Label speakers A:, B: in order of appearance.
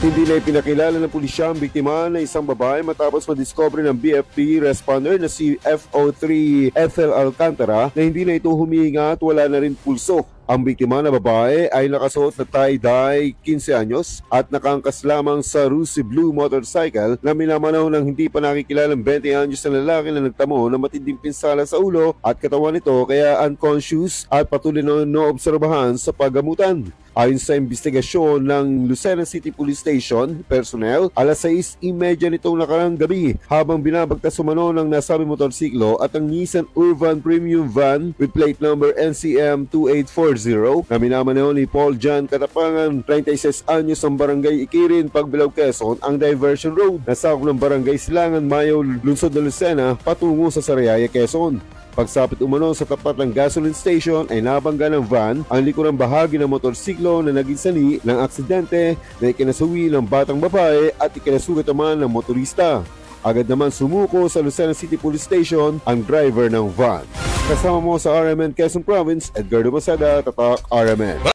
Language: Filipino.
A: Hindi na ipinakilala ng pulisya ang biktima na isang babae matapos madiscover ng BFP responder na si FO3 Ethel Alcantara na hindi na ito humihinga at wala na rin pulso. Ang biktima na babae ay nakasuot na tie-dye 15 anyos at nakangkas lamang sa Rusi Blue motorcycle na minamanaw ng hindi pa nakikilalang 20 anyos na lalaki na nagtamo ng matinding pinsala sa ulo at katawan nito kaya unconscious at patuloy na noobserbahan sa paggamutan. Ayon sa investigasyon ng Lucena City Police Station personnel, alas 6:30 nitong nakarang gabi habang binabagtas umano ng nasabing motorsiklo at ang Nissan Urban Premium Van with plate number NCM 2840 na minamanaw ni Paul John Katapangan, 36 anyos ng barangay Ikirin, Pagbilao, Quezon, ang diversion road na sakop ng barangay Silangan, Mayo, lungsod ng Lucena patungo sa Sariaya, Quezon. Pagsapit umano sa tapat ng gasoline station ay nabangga ng van ang likurang bahagi ng motorsiklo na naging sani ng aksidente na ikinasuwi ng batang babae at ikinasugat naman ng motorista. Agad naman sumuko sa Lucena City Police Station ang driver ng van. Kasama mo sa RMN Quezon Province, Edgardo Masada, Tatak RMN.